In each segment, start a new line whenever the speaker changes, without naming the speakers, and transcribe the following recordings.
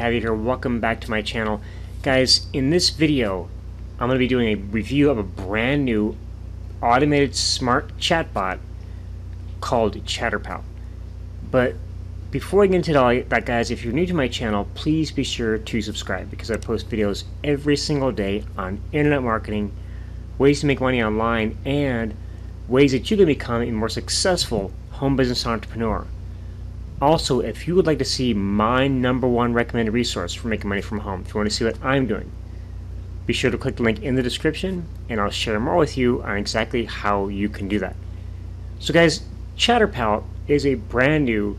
Have you here? Welcome back to my channel. Guys, in this video I'm going to be doing a review of a brand new automated smart chatbot called ChatterPal. But before I get into all that, guys, if you're new to my channel, please be sure to subscribe because I post videos every single day on internet marketing, ways to make money online, and ways that you can become a more successful home business entrepreneur. Also, if you would like to see my #1 recommended resource for making money from home, if you want to see what I'm doing, be sure to click the link in the description and I'll share more with you on exactly how you can do that. So guys, ChatterPal is a brand new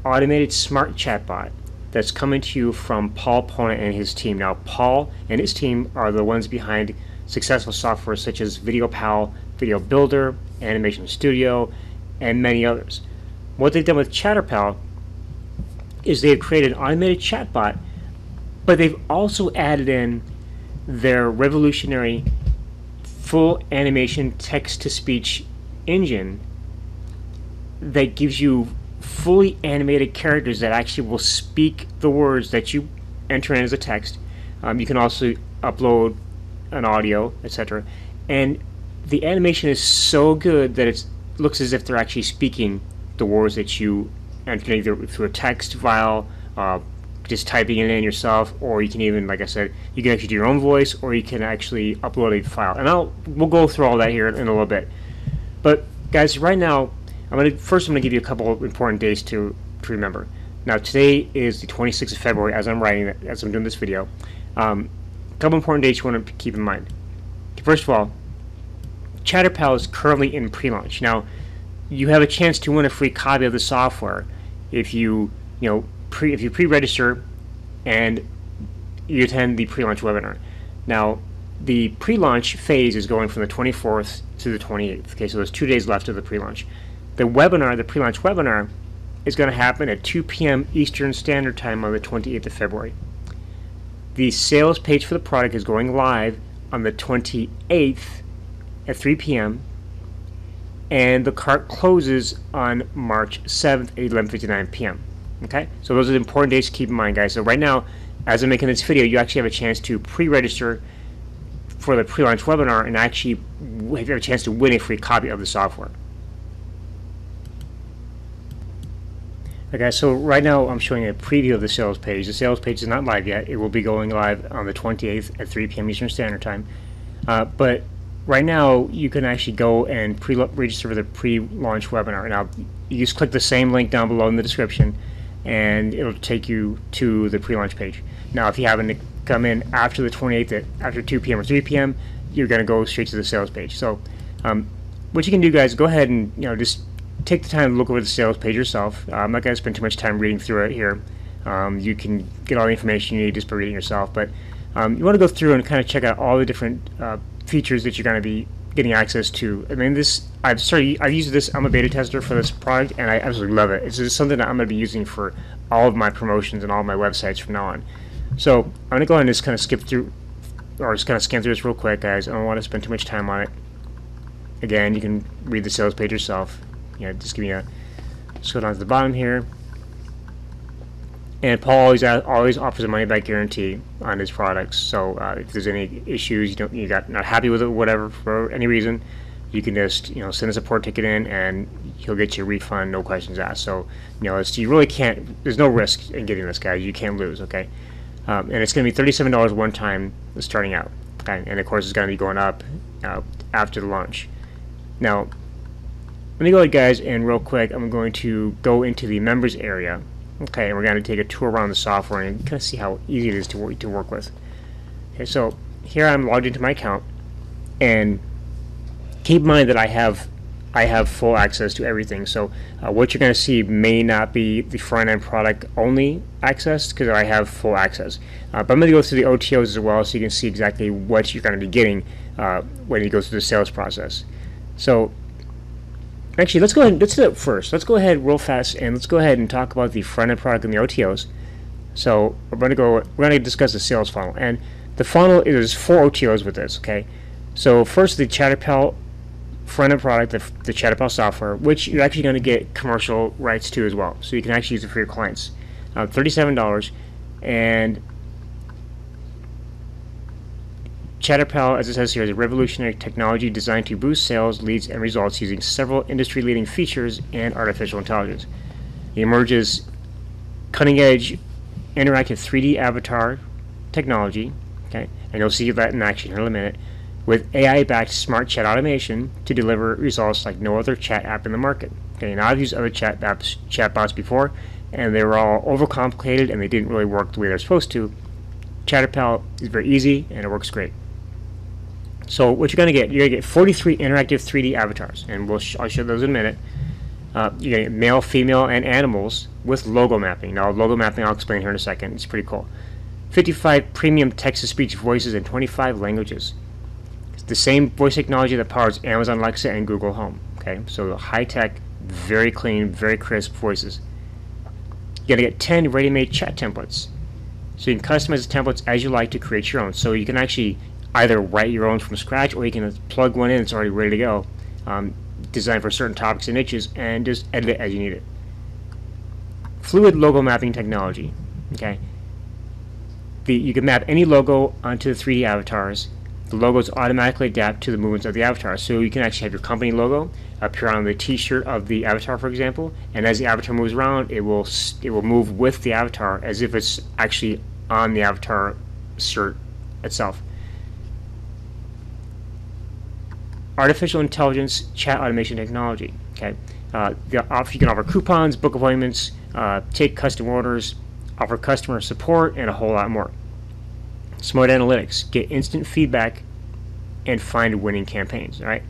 automated smart chatbot that's coming to you from Paul Pona and his team. Now, Paul and his team are the ones behind successful software such as VideoPal, Video Builder, Animation Studio, and many others. What they've done with ChatterPal is they've created an automated chatbot, but they've also added in their revolutionary full animation text-to-speech engine that gives you fully animated characters that actually will speak the words that you enter in as a text. You can also upload an audio, etc. And the animation is so good that it looks as if they're actually speaking the words that you enter either through a text file, just typing it in yourself, or you can even, like I said, you can actually do your own voice, or you can actually upload a file. And we'll go through all that here in a little bit. But guys, right now, I'm gonna give you a couple of important dates to remember. Now, today is the 26th of February, as I'm doing this video. A couple important dates you want to keep in mind. First of all, ChatterPal is currently in pre-launch. Now, you have a chance to win a free copy of the software if you pre-register and you attend the pre-launch webinar. Now, the pre-launch phase is going from the 24th to the 28th. Okay, so there's 2 days left of the pre-launch. The pre-launch webinar, is going to happen at 2 p.m. Eastern Standard Time on the 28th of February. The sales page for the product is going live on the 28th at 3 p.m. and the cart closes on March 7th at 11:59 p.m. Okay, so those are the important dates to keep in mind, guys. So right now, as I'm making this video, you actually have a chance to pre-register for the pre-launch webinar and actually have a chance to win a free copy of the software. Okay, so right now I'm showing a preview of the sales page. The sales page is not live yet. It will be going live on the 28th at 3 p.m. Eastern Standard Time. But right now, you can actually go and register for the pre-launch webinar. Now, you just click the same link down below in the description, and it'll take you to the pre-launch page. Now, if you happen to come in after the 28th, after 2 p.m. or 3 p.m., you're going to go straight to the sales page. So, what you can do, guys, go ahead and just take the time to look over the sales page yourself. I'm not going to spend too much time reading through it here. You can get all the information you need just by reading yourself. But you want to go through and kind of check out all the different features that you're going to be getting access to. I mean, I've used this. I'm a beta tester for this product, and I absolutely love it. It's just something that I'm going to be using for all of my promotions and all of my websites from now on. So I'm going to go ahead and just kind of skip through, or just kind of scan through this real quick, guys. I don't want to spend too much time on it. Again, you can read the sales page yourself. Just give me just go down to the bottom here. And Paul always offers a money-back guarantee on his products. So if there's any issues, you got not happy with it, whatever, for any reason, you can just send a support ticket in, and he'll get you a refund, no questions asked. So you really can't. There's no risk in getting this, guys. You can't lose. Okay, and it's going to be $37 one time starting out. Okay, and of course it's going to be going up after the launch. Now, let me go ahead, guys, and real quick, I'm going to go into the members area. Okay, and we're going to take a tour around the software and kind of see how easy it is to work with. Okay, so here I'm logged into my account, and keep in mind that I have full access to everything. So what you're going to see may not be the front-end product only access, because I have full access. But I'm going to go through the OTOs as well, so you can see exactly what you're going to be getting when you go through the sales process. So actually, let's do it first. Let's go ahead real fast and let's go ahead and talk about the front-end product and the OTOs. So we're going to discuss the sales funnel, and the funnel is 4 OTOs with this. Okay, so first the ChatterPal front-end product, the ChatterPal software, which you're actually going to get commercial rights to as well. So you can actually use it for your clients. $37. And ChatterPal, as it says here, is a revolutionary technology designed to boost sales, leads, and results using several industry-leading features and artificial intelligence. It emerges cutting-edge interactive 3D avatar technology, okay, and you'll see that in action here in a minute, with AI-backed smart chat automation to deliver results like no other chat app in the market. Okay, and I've used other chatbots before, and they were all overcomplicated and they didn't really work the way they're supposed to. ChatterPal is very easy and it works great. So what you're going to get 43 interactive 3D avatars, and I'll show those in a minute. You're going to get male, female, and animals with logo mapping. Now, logo mapping I'll explain here in a second. It's pretty cool. 55 premium text-to-speech voices in 25 languages. It's the same voice technology that powers Amazon Alexa and Google Home. Okay, so high-tech, very clean, very crisp voices. You're going to get 10 ready-made chat templates. So you can customize the templates as you like to create your own. So you can actually either write your own from scratch, or you can plug one in that's already ready to go, designed for certain topics and niches, and just edit it as you need it. Fluid logo mapping technology. Okay, you can map any logo onto the 3D avatars. The logos automatically adapt to the movements of the avatar. So you can actually have your company logo appear on the T-shirt of the avatar, for example, and as the avatar moves around, it will move with the avatar as if it's actually on the avatar shirt itself. Artificial intelligence chat automation technology. Okay, you can offer coupons, book appointments, take custom orders, offer customer support, and a whole lot more. Smart analytics, get instant feedback, and find winning campaigns. All right.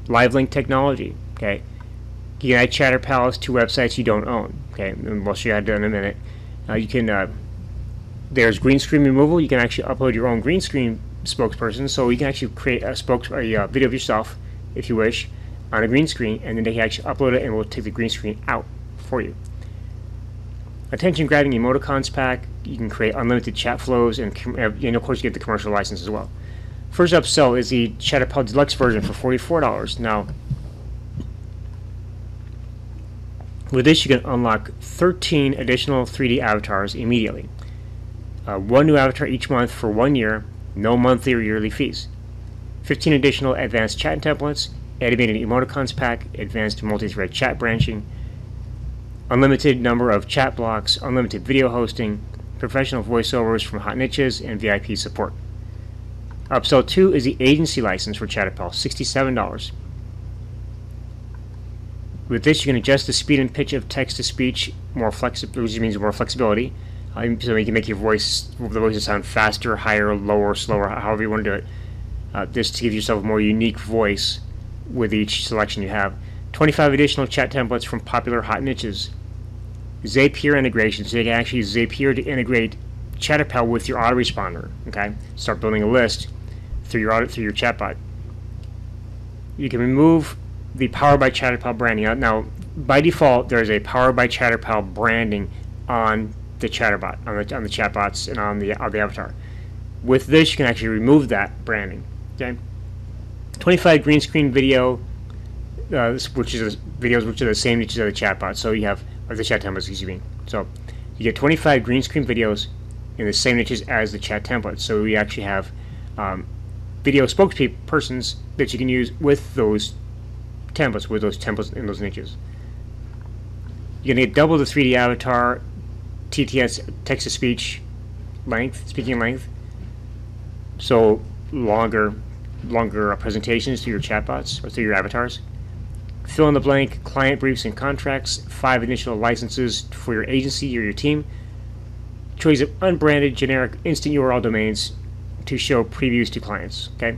Live link technology. Okay, you can add ChatterPals to websites you don't own. Okay, and we'll show you how to do it in a minute. You can. There's green screen removal. You can actually upload your own green screen spokesperson, so you can actually create a video of yourself, if you wish, on a green screen, and then they can actually upload it, and we'll take the green screen out for you. Attention grabbing emoticons pack. You can create unlimited chat flows, and of course you get the commercial license as well. First upsell is the ChatterPal Deluxe version for $44. Now, with this you can unlock 13 additional 3D avatars immediately. One new avatar each month for 1 year, no monthly or yearly fees. 15 additional advanced chat templates, animated emoticons pack, advanced multi-thread chat branching, unlimited number of chat blocks, unlimited video hosting, professional voiceovers from hot niches, and VIP support. Upsell 2 is the agency license for ChatterPal, $67. With this, you can adjust the speed and pitch of text-to-speech, which means more flexibility. So you can make the voices sound faster, higher, lower, slower, however you want to do it. Just to give yourself a more unique voice with each selection you have. 25 additional chat templates from popular hot niches. Zapier integration, so you can actually use Zapier to integrate ChatterPal with your autoresponder. Okay, start building a list through your chatbot. You can remove the Powered by ChatterPal branding. Now, by default, there is a Powered by ChatterPal branding on the chatterbot, on the chatbots, and on the avatar. With this, you can actually remove that branding. Okay, 25 green screen video, which are the same niches as the chatbot. So you have the chat templates, excuse me. So you get 25 green screen videos in the same niches as the chat templates. So we actually have video spokespersons that you can use with those templates in those niches. You're gonna get double the 3D avatar TTS, text-to-speech speaking length. So longer presentations to your chatbots or to your avatars. Fill in the blank client briefs and contracts. 5 initial licenses for your agency or your team. Choice of unbranded, generic, instant URL domains to show previews to clients. Okay.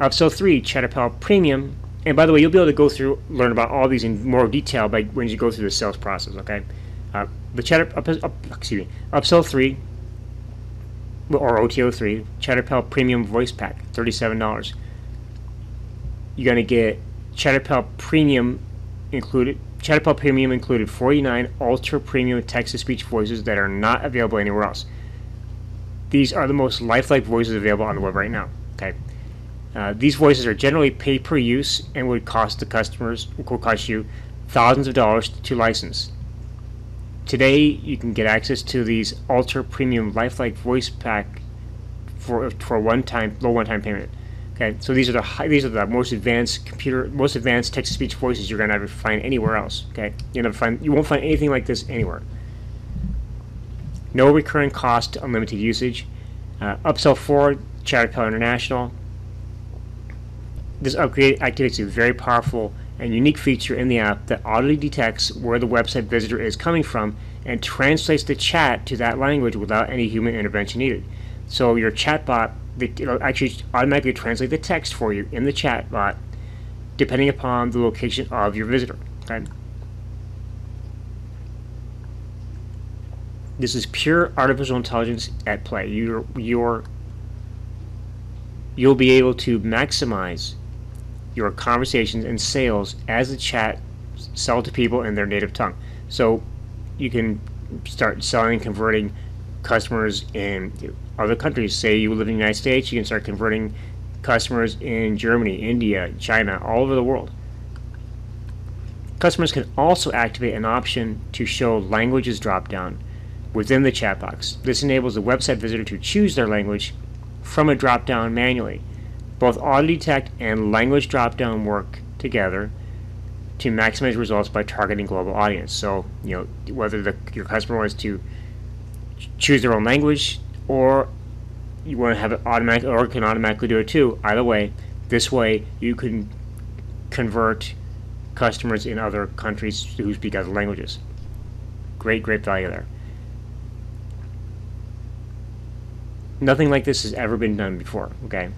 Upsell 3, ChatterPal Premium. And by the way, you'll be able to learn about all these in more detail when you go through the sales process. Okay. Upsell 3, or OTO 3, ChatterPal Premium Voice Pack, $37. You're going to get ChatterPal Premium included. ChatterPal Premium included 49 ultra premium text-to-speech voices that are not available anywhere else. These are the most lifelike voices available on the web right now. Okay, these voices are generally pay per use and would cost you thousands of dollars to license. today you can get access to these ultra premium lifelike voice pack for low one-time payment. Okay, so these are the most advanced text-to-speech voices you're gonna ever find anywhere else. Okay, you won't find anything like this anywhere. No recurring cost, unlimited usage. Upsell for ChatterPal International. This upgrade activates a very powerful and unique feature in the app that audibly detects where the website visitor is coming from and translates the chat to that language without any human intervention needed. So your chatbot, it'll actually automatically translate the text for you in the chatbot, depending upon the location of your visitor. Okay. This is pure artificial intelligence at play. You'll be able to maximize your conversations and sales as the chat sell to people in their native tongue. So you can start selling, converting customers in other countries. Say you live in the United States, you can start converting customers in Germany, India, China, all over the world. Customers can also activate an option to show languages drop-down within the chat box. This enables the website visitor to choose their language from a drop-down manually. Both auto detect and language drop-down work together to maximize results by targeting global audience. So, whether your customer wants to choose their own language, or you want to have it automatic, or can automatically do it too. Either way, this way you can convert customers in other countries who speak other languages. Great value there. Nothing like this has ever been done before. Okay,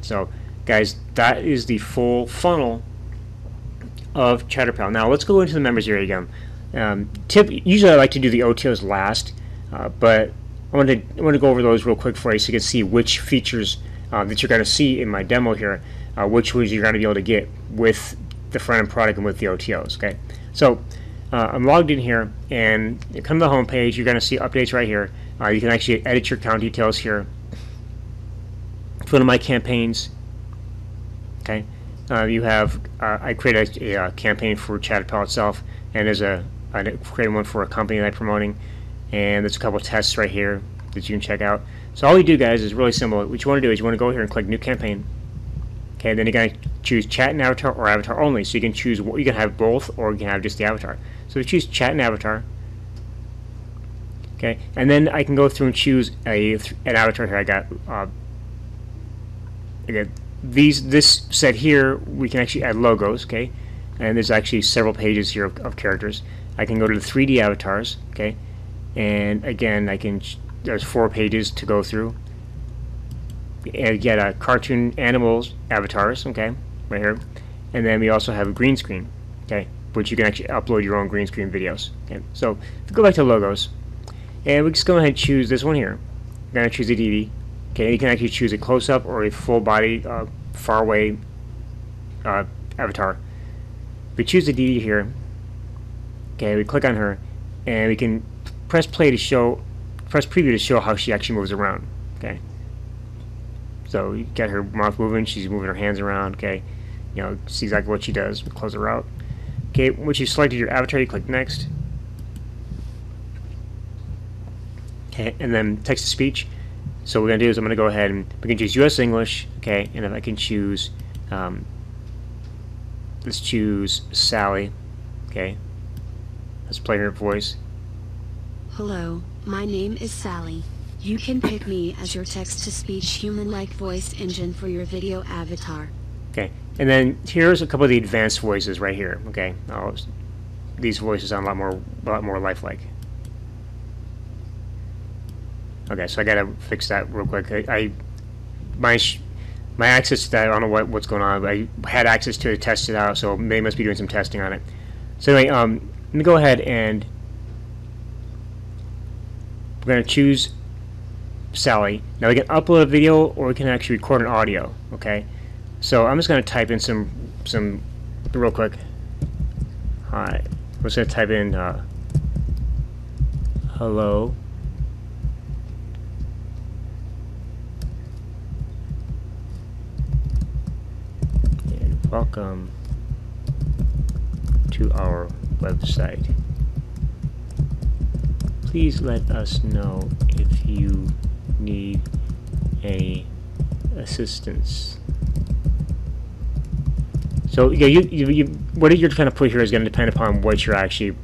so guys, that is the full funnel of ChatterPal. Now let's go into the members area again. Usually I like to do the OTOs last, but I want to go over those real quick for you so you can see which features that you're going to see in my demo here, which ones you're going to be able to get with the front-end product and with the OTOs. Okay, so I'm logged in here, and you come to the home page. You're going to see updates right here. You can actually edit your account details here. Go to my campaigns. Okay, you have I created a campaign for ChatterPal itself, and I created one for a company that I'm promoting, and there's a couple of tests right here that you can check out. So all you do, guys, is really simple. What you want to do is you want to go here and click New Campaign. Okay, then you're going to choose Chat and Avatar or Avatar only. So you can choose, you can have both, or you can have just the avatar. So we choose Chat and Avatar. Okay, and then I can go through and choose an avatar here. I got again, this set here, we can actually add logos. Okay, and there's actually several pages here of characters. I can go to the 3D avatars. Okay, and again, there's 4 pages to go through. And get a cartoon animals avatars, okay, right here, and then we also have a green screen, okay, which you can actually upload your own green screen videos. Okay, so if we go back to logos, and we just go ahead and choose this one here. We're going to choose a DD. Okay, you can actually choose a close-up or a full body, far away avatar. We choose the DD here. Okay, we click on her, and we can press preview to show how she actually moves around. Okay. So you get her mouth moving, she's moving her hands around, okay. See exactly what she does. We close her out. Okay, once you've selected your avatar, you click Next. Okay, and then text to speech. So what we're going to do is I'm going to go ahead and we can choose US English, okay, and if I can choose, let's choose Sally, okay. Let's play her voice.
Hello, my name is Sally. You can pick me as your text-to-speech human-like voice engine for your video avatar.
Okay, and then here's a couple of the advanced voices right here. Okay, these voices sound a lot more lifelike. Okay, so I gotta fix that real quick. My access to that, I don't know what's going on. But I had access to it, tested it out, so they must be doing some testing on it. So anyway, let me go ahead and we're gonna choose Sally. Now we can upload a video, or we can actually record an audio. Okay, so I'm just going to type in some real quick. Hi, I'm just going to type in hello. And welcome to our website. please let us know if you need any assistance. So yeah, what you're trying to put here is going to depend upon what you're actually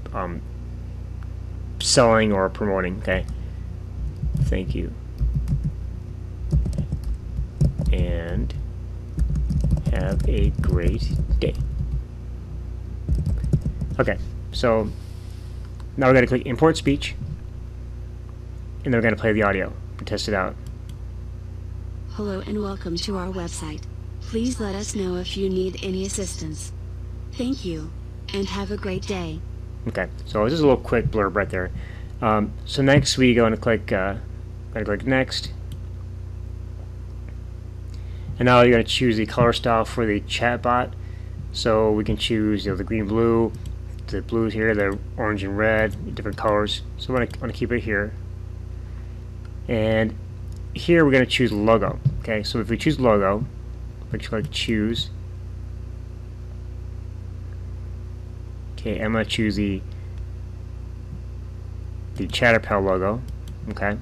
selling or promoting. Okay. Thank you. And have a great day. Okay, so now we're going to click import speech, and then we're going to play the audio and test it out.
Hello and welcome to our website. Please let us know if you need any assistance. Thank you, and have a great day.
Okay, so this is a little quick blurb right there. So next we go and click next. And now you're going to choose the color style for the chatbot. So we can choose the green, blue, the blues here, the orange and red, different colors. So we're going to keep it here. And here we're going to choose logo. Okay, so if we choose logo, we click choose. Okay, I'm going to choose the ChatterPal logo. Okay.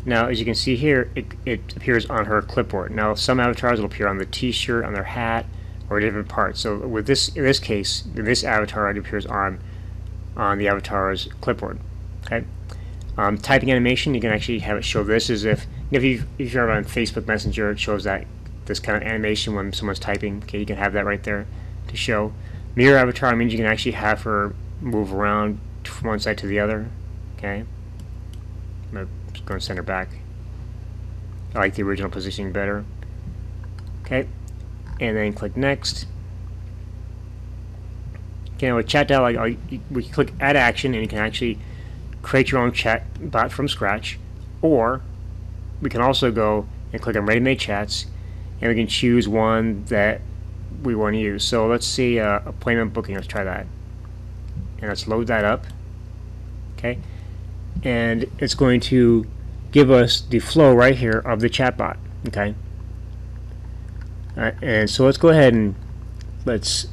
Now, as you can see here, it appears on her clipboard. Now, some avatars will appear on the T-shirt, on their hat, or different parts. So, with this, in this case, in this avatar, it appears on the avatar's clipboard. Okay. Typing animation, you can actually have it show this as if you're on Facebook Messenger, it shows that this kind of animation when someone's typing. Okay, you can have that right there to show. Mirror avatar means you can actually have her move around from one side to the other. Okay. I'm just going to send her back. I like the original positioning better. Okay, and then click next. Okay, with chat dialog, we can click add action, and you can actually create your own chat bot from scratch, or we can also go and click on ready-made chats, and we can choose one that we want to use. So let's see appointment booking. Let's try that, and let's load that up. Okay, and it's going to give us the flow right here of the chatbot. Okay, and so let's go ahead and let's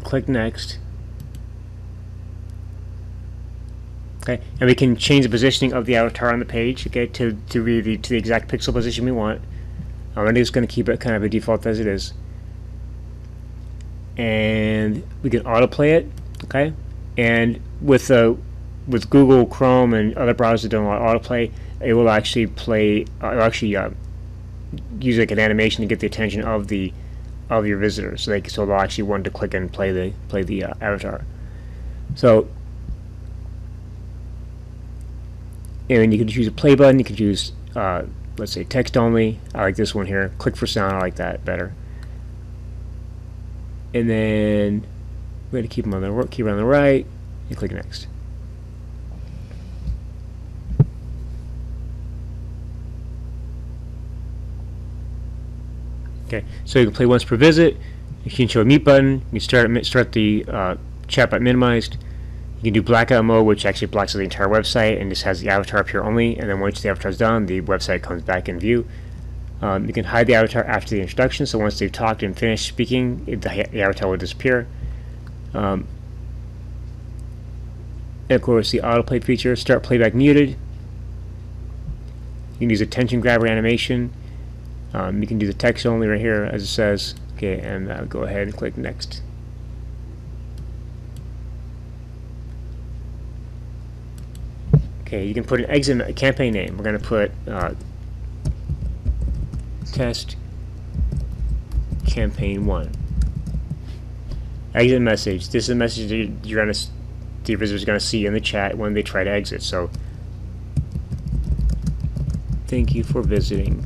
click next. Okay, and we can change the positioning of the avatar on the page. Okay, to the exact pixel position we want. I'm just going to keep it kind of a default as it is, and we can autoplay it. Okay, and with Google Chrome and other browsers that don't allow autoplay, it will actually play. It'll actually use like an animation to get the attention of your visitors, so they'll actually want to click and play the avatar. So, and you can choose a play button. You can choose let's say text only. I like this one here. Click for sound. I like that better. And then we're going to keep them on the right, and click next. Okay, so you can play once per visit. You can show a mute button. You can start the chatbot minimized. You can do blackout mode, which actually blocks the entire website and just has the avatar appear only. And then once the avatar is done, the website comes back in view. You can hide the avatar after the introduction. So once they've talked and finished speaking, the avatar will disappear. And of course, the autoplay feature, start playback muted. You can use attention grabber animation. You can do the text only right here, as it says. Okay, and I'll go ahead and click next. Okay, you can put an exit campaign name. We're going to put test campaign 1. Exit message. This is a message that the visitor is going to see in the chat when they try to exit. So, thank you for visiting.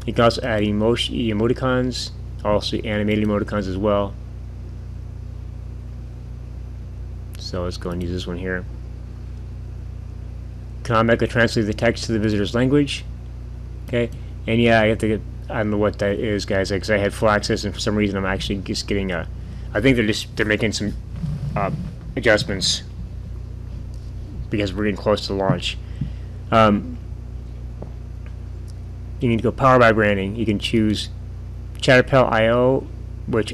You can also add emoticons, also animated emoticons as well. So let's go and use this one here. Can automatically translate the text to the visitor's language. Okay, and yeah, I don't know what that is, guys, because I had full access, and for some reason I'm actually just getting I think they're making some adjustments because we're getting close to launch. You need to go power by branding. You can choose ChatterPal IO, which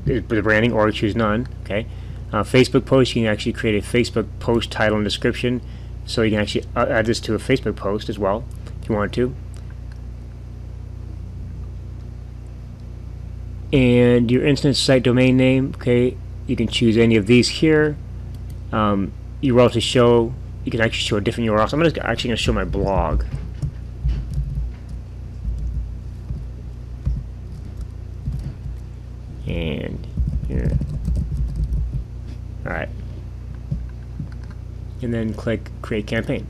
is the branding, or choose none. Okay. Facebook post, you can actually create a Facebook post title and description, so you can actually add this to a Facebook post as well if you want to. And your instance site domain name, okay, you can choose any of these here. URL to show, you can actually show a different URL. So I'm actually going to show my blog. And here. Alright. And then click Create Campaign.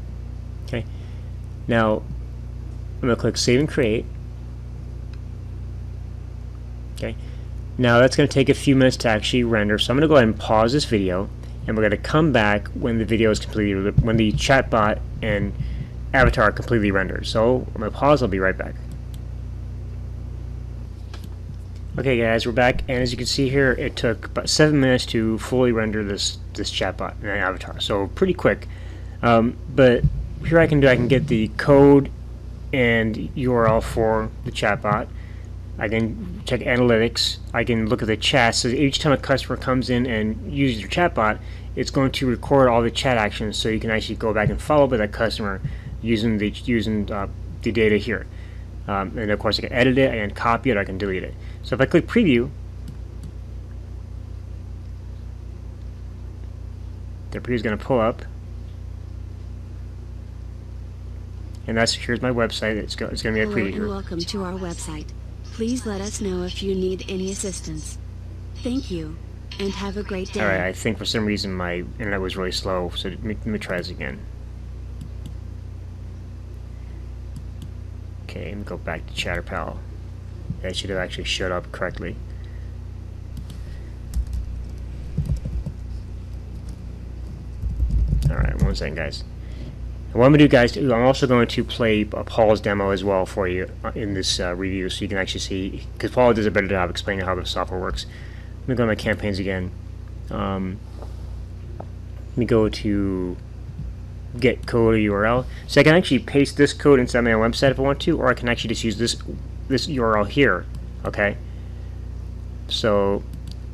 Okay. Now, I'm going to click Save and Create. Okay. Now that's going to take a few minutes to actually render, so I'm going to go ahead and pause this video, and we're going to come back when the video is completely, when the chatbot and avatar are completely rendered. So I'm going to pause. I'll be right back. Okay, guys, we're back, and as you can see here, it took about 7 minutes to fully render this chatbot and avatar. So pretty quick. But here I can get the code and URL for the chatbot. I can check analytics. I can look at the chat. So each time a customer comes in and uses your chatbot, it's going to record all the chat actions, so you can actually go back and follow up with that customer using the data here. And of course, I can edit it, I can copy it, or I can delete it. So if I click preview, the preview is going to pull up, and here's my website. It's going to be a preview here.
Hello and welcome to our website. Please let us know if you need any assistance. Thank you, and have a great day.
Alright, I think for some reason my internet was really slow, so let me try this again. Okay, let me go back to ChatterPal. That should have actually showed up correctly. Alright, 1 second, guys. What I'm going to do, guys, I'm also going to play Paul's demo as well for you in this review, so you can actually see, because Paul does a better job explaining how the software works. Let me go to my campaigns again. Let me go to get code or URL. So I can actually paste this code inside my website if I want to, or I can actually just use this URL here. Okay. So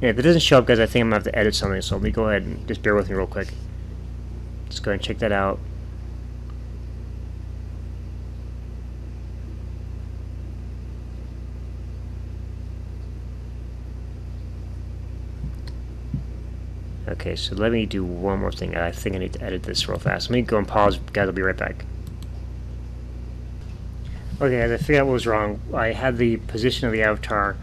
if it doesn't show up, guys, I think I'm going to have to edit something. So let me go ahead and just bear with me real quick. Let's go ahead and check that out. Okay, so let me do one more thing. I think I need to edit this real fast. Let me go and pause, guys. I'll be right back. Okay, guys, I figured out what was wrong. I had the position of the avatar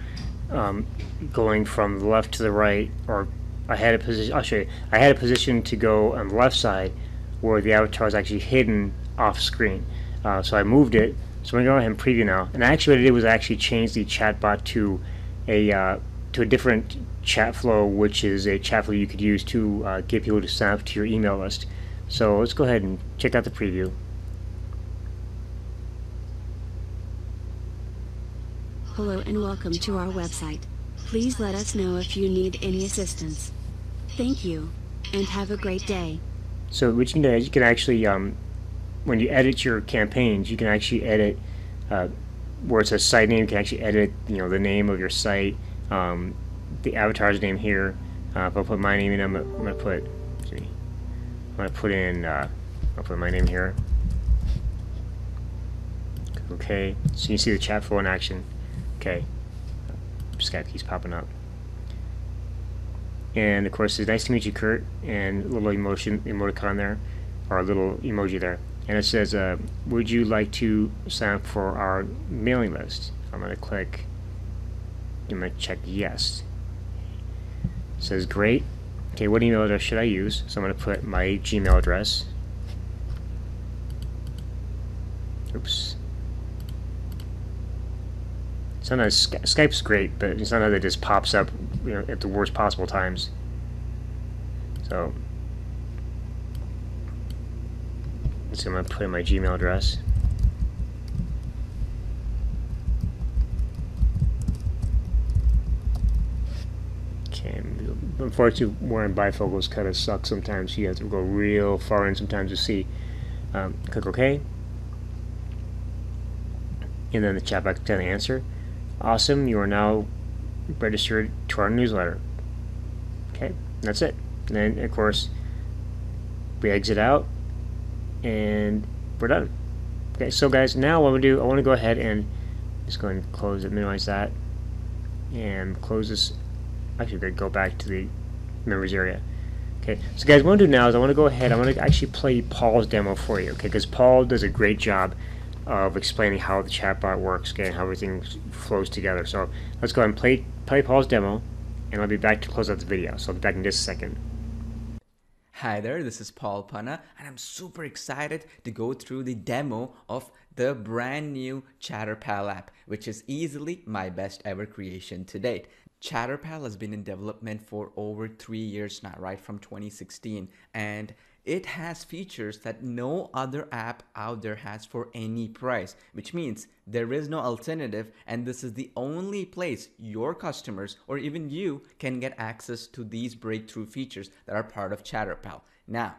going from the left to the right, or I had a position. I'll show you. I had a position to go on the left side, where the avatar is actually hidden off screen. So I moved it. So I'm going to go ahead and preview now. And actually, what I did was I actually changed the chatbot to a different chat flow, which is a chat flow you could use to get people to sign up to your email list. So let's go ahead and check out the preview.
Hello and welcome to our website. Please let us know if you need any assistance. Thank you, and have a great day.
So what you can do is you can actually, when you edit your campaigns, you can actually edit where it says site name. You can actually edit, the name of your site, the avatar's name here. If I put my name in, I'm gonna put I'll put my name here. Okay, so you see the chat flow in action. Okay, Skype keeps popping up. And of course, it's nice to meet you, Kurt, and a little emoticon there, or a little emoji there. And it says, would you like to sign up for our mailing list? I'm going to click, I'm going to check yes. It says great. Okay, what email address should I use? So I'm going to put my Gmail address. Oops. Sometimes Skype's great, but sometimes it just pops up, at the worst possible times. So I'm going to put in my Gmail address. Okay, unfortunately, wearing bifocals kind of sucks sometimes. You have to go real far in sometimes to see. Click OK. And then the chatbot's going to answer. Awesome, you are now registered to our newsletter. Okay, that's it. And then, of course, we exit out and we're done. Okay, so guys, now what I'm gonna do, I want to go ahead and just go and close it, minimize that, and close this. Actually, we're gonna go back to the members area. Okay, so guys, what I'm gonna do now is I want to go ahead, I want to actually play Paul's demo for you, okay, because Paul does a great job of explaining how the chatbot works, okay, and how everything flows together. So let's go ahead and play Paul's demo, and I'll be back to close out the video. So I'll be back in just a second.
Hi there, this is Paul Panna, and I'm super excited to go through the demo of the brand new ChatterPal app, which is easily my best ever creation to date. ChatterPal has been in development for over 3 years now, right from 2016, and it has features that no other app out there has for any price, which means there is no alternative, and this is the only place your customers or even you can get access to these breakthrough features that are part of ChatterPal. Now,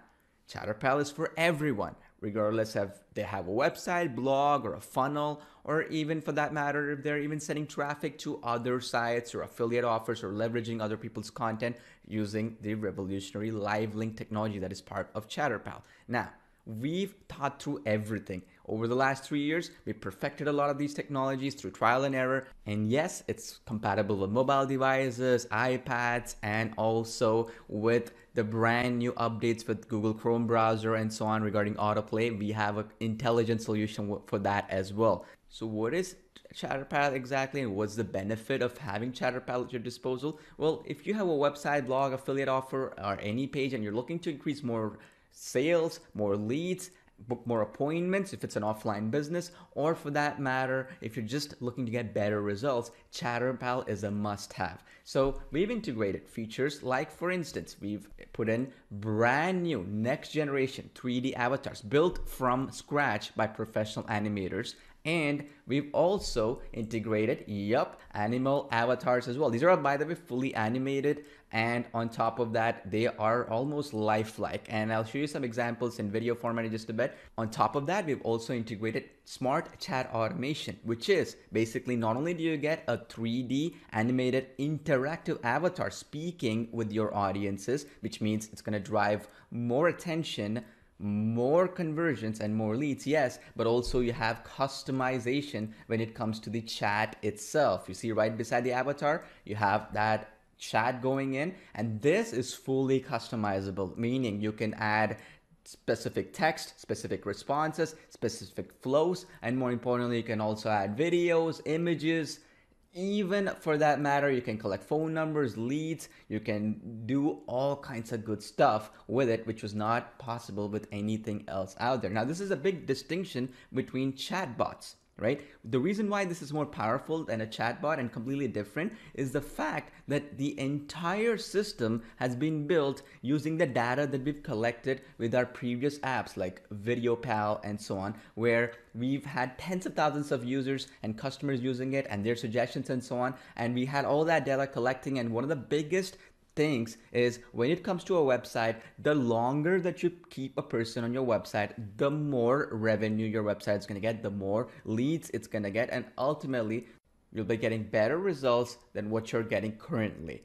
ChatterPal is for everyone, regardless if they have a website, blog, or a funnel, or even for that matter, if they're even sending traffic to other sites or affiliate offers or leveraging other people's content using the revolutionary live link technology that is part of ChatterPal. Now, we've thought through everything. Over the last 3 years, we perfected a lot of these technologies through trial and error. And yes, it's compatible with mobile devices, iPads, and also with the brand new updates with Google Chrome browser and so on regarding autoplay. We have an intelligent solution for that as well. So what is ChatterPal exactly, and what's the benefit of having ChatterPal at your disposal? Well, if you have a website, blog, affiliate offer, or any page and you're looking to increase more sales, more leads, book more appointments if it's an offline business, or for that matter, if you're just looking to get better results, ChatterPal is a must-have. So we've integrated features like, for instance, we've put in brand new next generation 3D avatars built from scratch by professional animators. And we've also integrated, animal avatars as well. These are, by the way, fully animated. And on top of that, they are almost lifelike. And I'll show you some examples in video format in just a bit. On top of that, we've also integrated smart chat automation, which is basically not only do you get a 3D animated interactive avatar speaking with your audiences, which means it's going to drive more attention, more conversions, and more leads, yes, but also you have customization when it comes to the chat itself. You see right beside the avatar, you have that chat going in, and this is fully customizable, meaning you can add specific text, specific responses, specific flows, and more importantly, you can also add videos, images. Even for that matter, you can collect phone numbers, leads, you can do all kinds of good stuff with it, which was not possible with anything else out there. Now, this is a big distinction between chatbots, right? The reason why this is more powerful than a chatbot and completely different is the fact that the entire system has been built using the data that we've collected with our previous apps like VideoPal and so on, where we've had tens of thousands of users and customers using it and their suggestions and so on. And we had all that data collecting, and one of the biggest things is when it comes to a website, the longer that you keep a person on your website, the more revenue your website is going to get, the more leads it's going to get, and ultimately you'll be getting better results than what you're getting currently.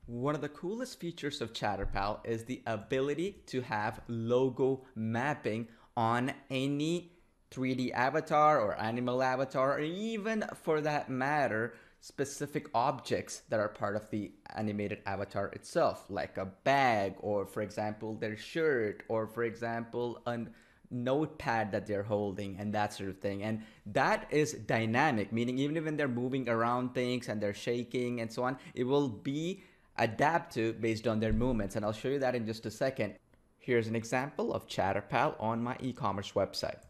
One of the coolest features of ChatterPal is the ability to have logo mapping on any 3D avatar or animal avatar, or even for that matter, specific objects that are part of the animated avatar itself, like a bag, or for example, their shirt, or for example, a notepad that they're holding, and that sort of thing. And that is dynamic, meaning even when they're moving around things and they're shaking and so on, it will be adaptive based on their movements. And I'll show you that in just a second. Here's an example of ChatterPal on my e-commerce website.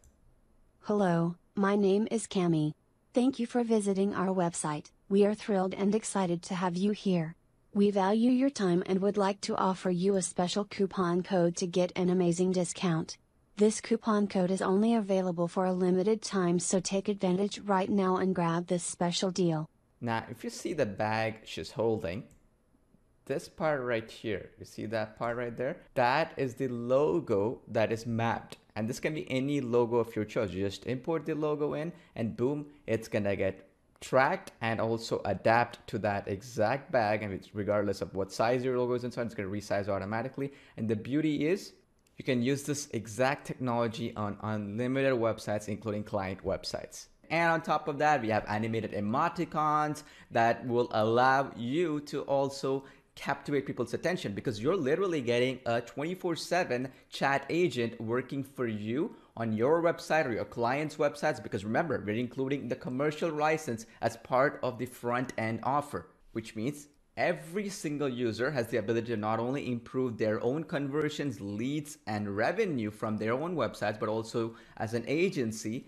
Hello, my name is Cami. Thank you for visiting our website. We are thrilled and excited to have you here. We value your time and would like to offer you a special coupon code to get an amazing discount. This coupon code is only available for a limited time, so take advantage right now and grab this special deal.
Now, if you see the bag she's holding, this part right here, you see that part right there? That is the logo that is mapped. And this can be any logo of your choice. You just import the logo in and boom, it's gonna get tracked and also adapt to that exact bag, and it's regardless of what size your logo is inside, it's going to resize automatically. And the beauty is you can use this exact technology on unlimited websites, including client websites. And on top of that, we have animated emoticons that will allow you to also captivate people's attention, because you're literally getting a 24/7 chat agent working for you on your website or your client's websites. Because remember, we're including the commercial license as part of the front end offer, which means every single user has the ability to not only improve their own conversions, leads, and revenue from their own websites, but also as an agency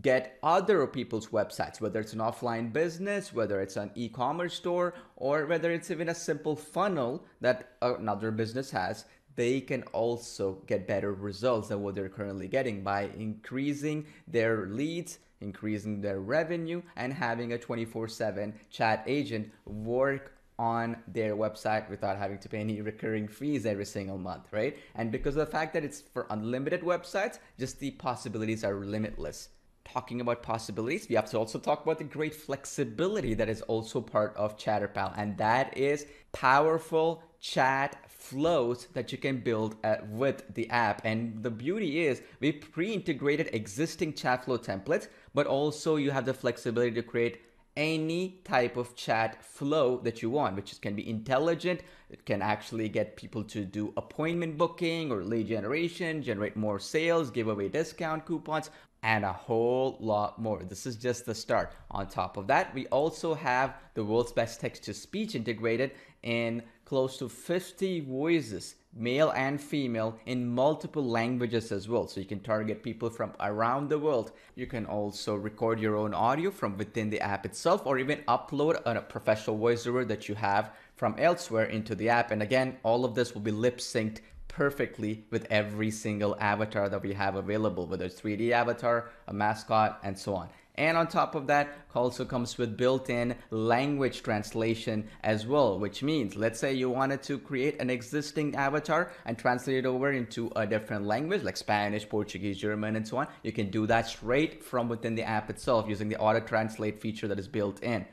get other people's websites, whether it's an offline business, whether it's an e-commerce store, or whether it's even a simple funnel that another business has. They can also get better results than what they're currently getting by increasing their leads, increasing their revenue, and having a 24/7 chat agent work on their website without having to pay any recurring fees every single month, right? And because of the fact that it's for unlimited websites, just the possibilities are limitless. Talking about possibilities, we have to also talk about the great flexibility that is also part of ChatterPal, and that is powerful chat flows that you can build with the app. And the beauty is we pre-integrated existing chat flow templates, but also you have the flexibility to create any type of chat flow that you want, which can be intelligent. It can actually get people to do appointment booking or lead generation, generate more sales, give away discount coupons, and a whole lot more. This is just the start. On top of that, we also have the world's best text-to-speech integrated in close to 50 voices, male and female, in multiple languages as well. So you can target people from around the world. You can also record your own audio from within the app itself, or even upload a professional voiceover that you have from elsewhere into the app. And again, all of this will be lip synced perfectly with every single avatar that we have available, whether it's 3D avatar, a mascot, and so on. And on top of that, also comes with built-in language translation as well, which means, let's say you wanted to create an existing avatar and translate it over into a different language like Spanish, Portuguese, German, and so on. You can do that straight from within the app itself using the auto translate feature that is built in.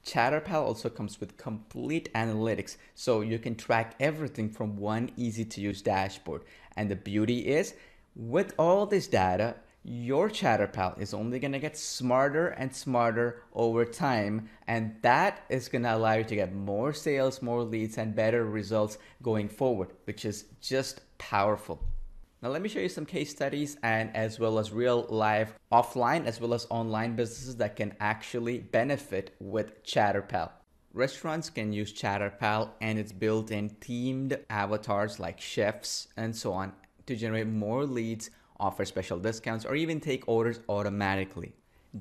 ChatterPal also comes with complete analytics, so you can track everything from one easy to use dashboard. And the beauty is, with all this data, your ChatterPal is only going to get smarter and smarter over time, and that is going to allow you to get more sales, more leads, and better results going forward, which is just powerful. Now let me show you some case studies, and as well as real life offline as well as online businesses that can actually benefit with ChatterPal. Restaurants can use ChatterPal and its built-in themed avatars like chefs and so on to generate more leads, offer special discounts, or even take orders automatically.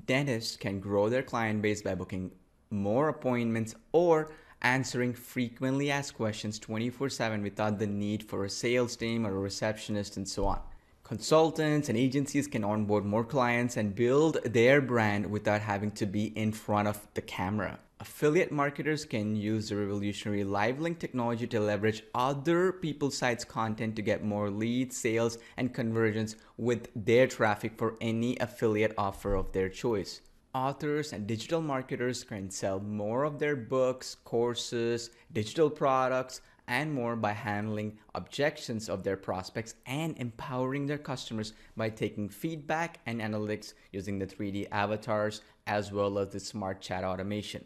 Dentists can grow their client base by booking more appointments or answering frequently asked questions 24/7 without the need for a sales team or a receptionist and so on. Consultants and agencies can onboard more clients and build their brand without having to be in front of the camera. Affiliate marketers can use the revolutionary live link technology to leverage other people's sites' content to get more leads, sales, and conversions with their traffic for any affiliate offer of their choice. Authors and digital marketers can sell more of their books, courses, digital products, and more by handling objections of their prospects and empowering their customers by taking feedback and analytics using the 3D avatars as well as the smart chat automation.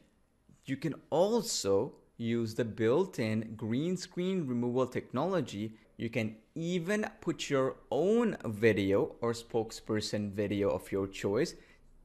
You can also use the built-in green screen removal technology. You can even put your own video or spokesperson video of your choice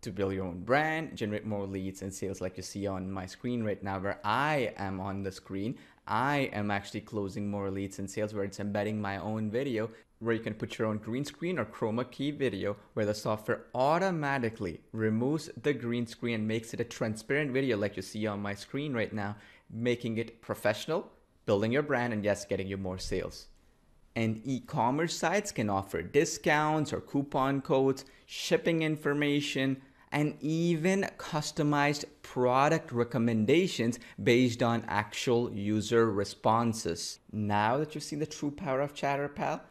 to build your own brand, generate more leads and sales, like you see on my screen right now where I am on the screen. I am actually closing more leads and sales where it's embedding my own video, where you can put your own green screen or chroma key video where the software automatically removes the green screen and makes it a transparent video like you see on my screen right now, making it professional, building your brand, and yes, getting you more sales. And e-commerce sites can offer discounts or coupon codes, shipping information, and even customized product recommendations based on actual user responses. Now that you've seen the true power of ChatterPal,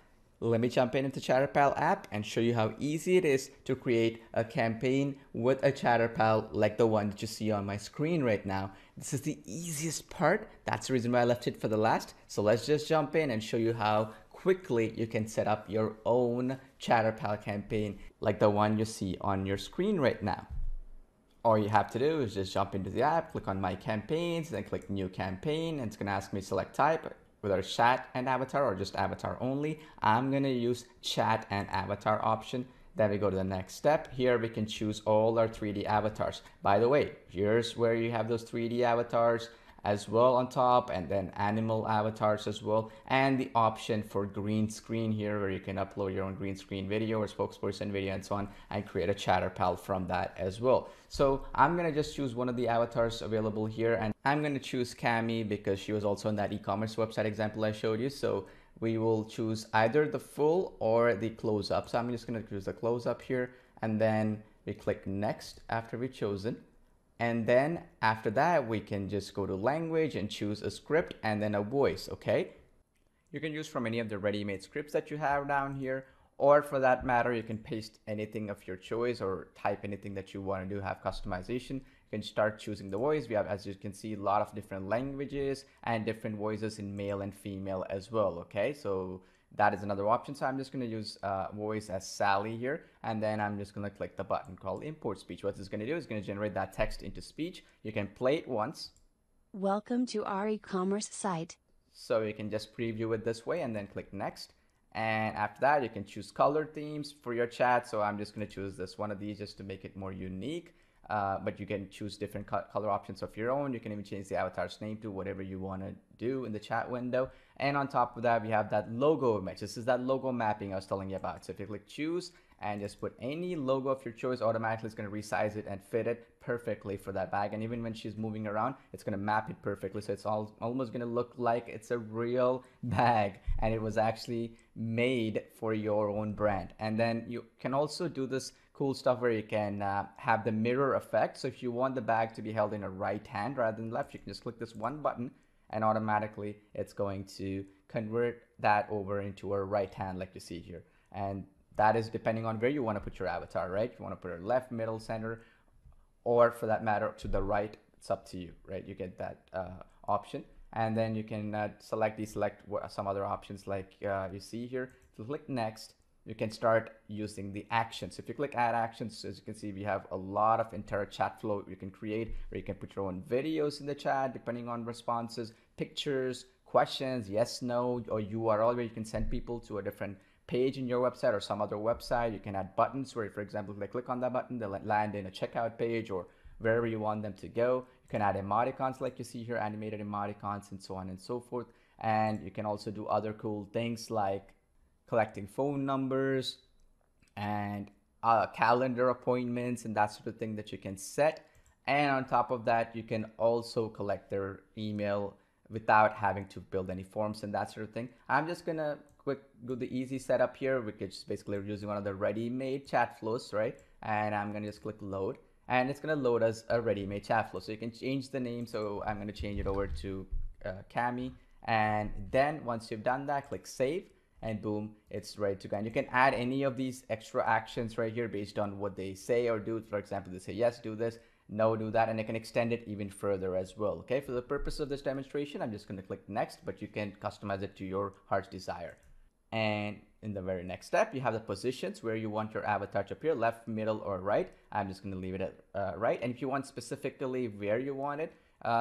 let me jump into ChatterPal app and show you how easy it is to create a campaign with a ChatterPal like the one that you see on my screen right now. This is the easiest part. That's the reason why I left it for the last. So let's just jump in and show you how quickly you can set up your own ChatterPal campaign like the one you see on your screen right now. All you have to do is just jump into the app, click on My Campaigns, then click New Campaign, and it's going to ask me select type, whether chat and avatar or just avatar only. I'm going to use chat and avatar option. Then we go to the next step. Here we can choose all our 3D avatars. By the way, here's where you have those 3D avatars as well on top, and then animal avatars as well, and the option for green screen here where you can upload your own green screen video or spokesperson video and so on, and create a ChatterPal from that as well. So I'm gonna just choose one of the avatars available here, and I'm gonna choose Cami because she was also on that e-commerce website example I showed you. So we will choose either the full or the close-up. So I'm just gonna choose the close-up here, and then we click next after we've chosen. And then after that, we can just go to language and choose a script and then a voice, okay? You can use from any of the ready-made scripts that you have down here, or for that matter, you can paste anything of your choice or type anything that you want to do, have customization. You can start choosing the voice. We have, as you can see, a lot of different languages and different voices in male and female as well, okay? So that is another option. So I'm just going to use voice as Sally here, and then I'm just going to click the button called import speech. What this is going to do is going to generate that text into speech. You can play it once.
Welcome to our e-commerce site.
So you can just preview it this way and then click next. And after that, you can choose color themes for your chat. So I'm just going to choose this one of these just to make it more unique. But you can choose different color options of your own. You can even change the avatar's name to whatever you want to do in the chat window. And on top of that, we have that logo image. This is that logo mapping I was telling you about. So if you click choose and just put any logo of your choice, automatically it's going to resize it and fit it perfectly for that bag. And even when she's moving around, it's going to map it perfectly. So it's almost going to look like it's a real bag and it was actually made for your own brand. And then you can also do this cool stuff where you can have the mirror effect. So if you want the bag to be held in a right hand rather than left, you can just click this one button and automatically it's going to convert that over into a right hand like you see here. And that is depending on where you want to put your avatar, right? You want to put it left, middle, center, or for that matter to the right. It's up to you, right? You get that option, and then you can deselect some other options like you see here. If you click next, you can start using the actions. If you click add actions, as you can see, we have a lot of entire chat flow you can create where you can put your own videos in the chat depending on responses, pictures, questions, yes, no, or URL where you can send people to a different page in your website or some other website. You can add buttons where, for example, if they click on that button, they'll land in a checkout page or wherever you want them to go. You can add emoticons like you see here, animated emoticons, and so on and so forth. And you can also do other cool things like collecting phone numbers and calendar appointments and that sort of thing that you can set. And on top of that, you can also collect their email without having to build any forms and that sort of thing. I'm just gonna do the easy setup here, which is basically using one of the ready-made chat flows, right? And I'm gonna just click load, and it's gonna load us a ready-made chat flow. So you can change the name. So I'm gonna change it over to Cami, and then once you've done that, click save, and boom, it's ready to go. And you can add any of these extra actions right here based on what they say or do. For example, they say yes, do this, no, do that, and I can extend it even further as well. Okay, for the purpose of this demonstration, I'm just going to click next, but you can customize it to your heart's desire. And in the very next step, you have the positions where you want your avatar to appear, left, middle, or right. I'm just going to leave it at right. And if you want specifically where you want it,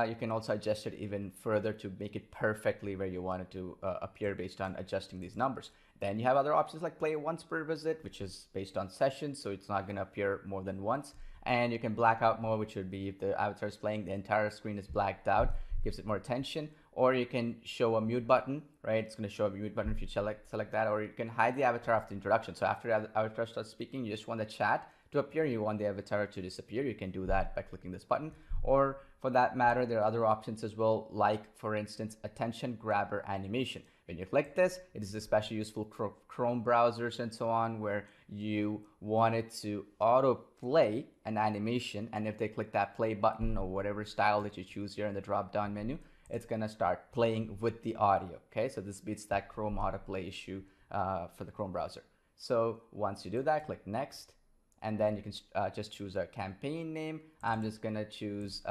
you can also adjust it even further to make it perfectly where you want it to appear based on adjusting these numbers. Then you have other options like play once per visit, which is based on sessions, so it's not going to appear more than once. And you can black out mode, which would be if the avatar is playing, the entire screen is blacked out, gives it more attention. Or you can show a mute button, right? It's going to show a mute button if you select that. Or you can hide the avatar after introduction. So after the avatar starts speaking, you just want the chat to appear, you want the avatar to disappear. You can do that by clicking this button. Or for that matter, there are other options as well, like for instance, attention grabber animation. When you click this, it is especially useful for Chrome browsers and so on, where you want it to autoplay an animation. And if they click that play button or whatever style that you choose here in the drop down menu, it's going to start playing with the audio. Okay, so this beats that Chrome autoplay issue for the Chrome browser. So once you do that, click next, and then you can just choose a campaign name. I'm just gonna choose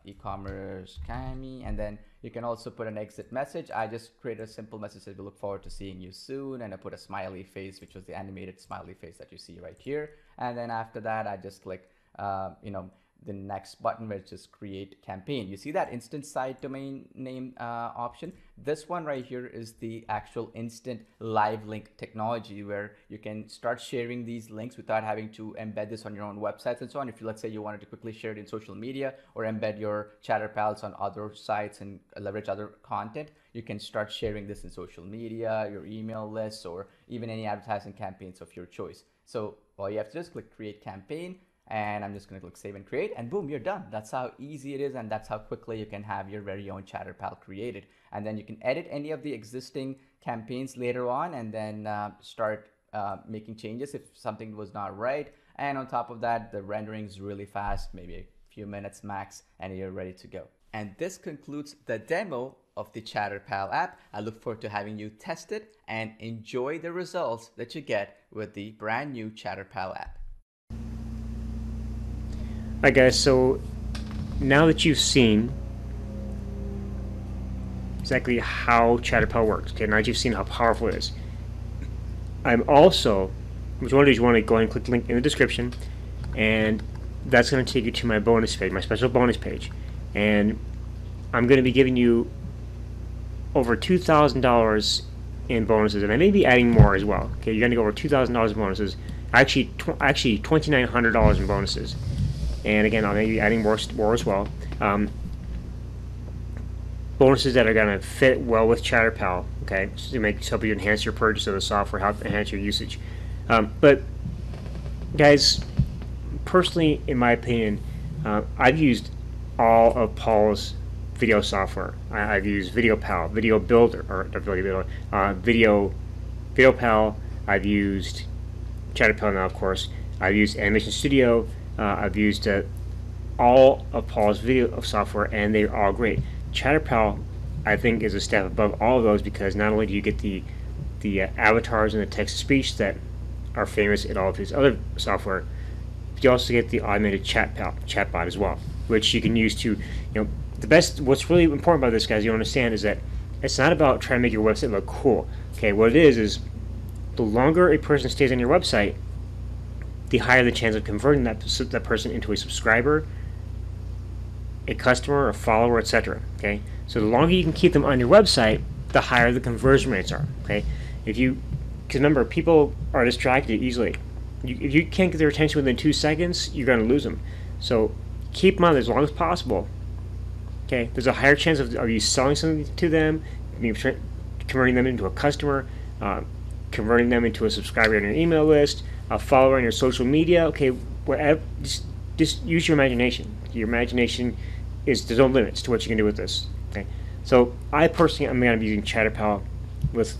e-commerce Cami, and then you can also put an exit message. I just create a simple message that we look forward to seeing you soon, and I put a smiley face, which was the animated smiley face that you see right here. And then after that, I just click the next button, which is create campaign. You see that instant site domain name option? This one right here is the actual instant live link technology, where you can start sharing these links without having to embed this on your own websites and so on. If you, let's say, you wanted to quickly share it in social media or embed your ChatterPals on other sites and leverage other content, you can start sharing this in social media, your email lists, or even any advertising campaigns of your choice. So all you have to do is click create campaign, and I'm just going to click save and create, and boom, you're done. That's how easy it is, and that's how quickly you can have your very own ChatterPal created. And then you can edit any of the existing campaigns later on, and then start making changes if something was not right. And on top of that, the rendering is really fast, maybe a few minutes max, and you're ready to go. And this concludes the demo of the ChatterPal app. I look forward to having you test it and enjoy the results that you get with the brand new ChatterPal app.
Alright guys, so now that you've seen exactly how ChatterPal works, okay, now that you've seen how powerful it is, I'm also, what you want to do is you want to go ahead and click the link in the description, and that's going to take you to my bonus page, my special bonus page, and I'm going to be giving you over $2,000 in bonuses, and I may be adding more as well. Okay, you're going to go over $2,000 in bonuses, actually $2,900 in bonuses. And again, I'll be adding more as well. Bonuses that are going to fit well with ChatterPal, okay, to help you enhance your purchase of the software, help enhance your usage. But guys, personally, in my opinion, I've used all of Paul's video software. I've used VideoPal, Video Builder, or VideoPal. I've used ChatterPal now, of course. I've used Animation Studio. I've used all of Paul's video software, and they're all great. ChatterPal, I think, is a step above all of those, because not only do you get the avatars and the text-to-speech that are famous in all of his other software, but you also get the automated chatbot as well, which you can use to, what's really important about this, guys, you understand, is that it's not about trying to make your website look cool. Okay, what it is the longer a person stays on your website, the higher the chance of converting that person into a subscriber, a customer, a follower, etc. Okay, so the longer you can keep them on your website, the higher the conversion rates are. Okay, because remember, people are distracted easily. If you can't get their attention within 2 seconds, you're going to lose them. So keep them on as long as possible. Okay, there's a higher chance of you selling something to them, converting them into a customer, converting them into a subscriber on your email list, a follower on your social media. Okay, whatever. Just use your imagination. Your imagination there's no limits to what you can do with this. Okay, so I personally am going to be using ChatterPal with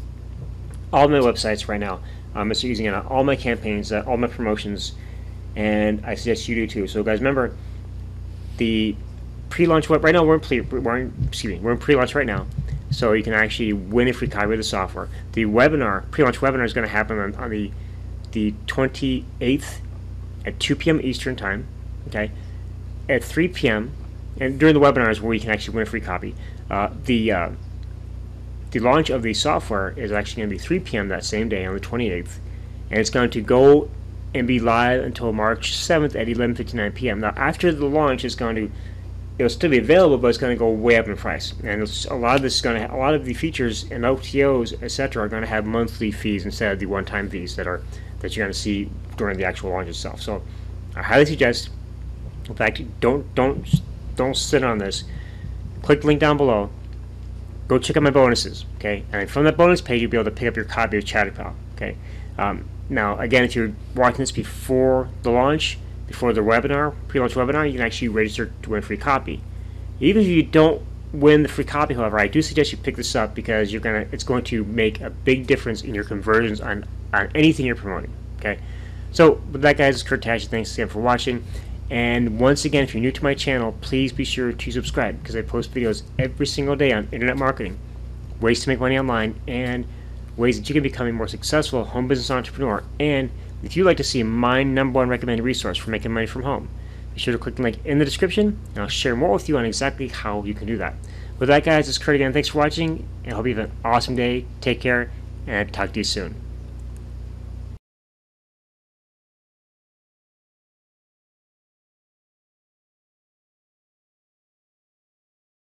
all my websites right now. I'm just using it on all my campaigns, all my promotions, and I suggest you do too. So guys, remember the pre-launch right now. We're in pre-launch right now, so you can actually win a free copy of the software. The pre-launch webinar is going to happen on the 28th at 2 p.m. Eastern time. Okay, at 3 p.m. and during the webinar is where you can actually win a free copy. The launch of the software is actually going to be 3 p.m. that same day on the 28th, and it's going to go and be live until March 7th at 11:59 p.m. Now, after the launch, it'll still be available, but it's going to go way up in price. And a lot of the features and OTOs, etc., are going to have monthly fees instead of the one-time fees that you're going to see during the actual launch itself. So, I highly suggest. In fact, don't sit on this. Click the link down below. Go check out my bonuses, okay? And from that bonus page, you'll be able to pick up your copy of ChatterPal, okay? Now, again, if you're watching this before the launch, before the webinar, pre-launch webinar, you can actually register to win a free copy. Even if you don't win the free copy, however, I do suggest you pick this up, because it's going to make a big difference in your conversions on anything you're promoting, okay? So, with that, guys, it's Kurt Tasche. Thanks again for watching. And once again, if you're new to my channel, please be sure to subscribe, because I post videos every single day on internet marketing, ways to make money online, and ways that you can become a more successful home business entrepreneur. And if you'd like to see my #1 recommended resource for making money from home, be sure to click the link in the description, and I'll share more with you on exactly how you can do that. With that, guys, it's Kurt again. Thanks for watching, and I hope you have an awesome day. Take care, and I'll talk to you soon.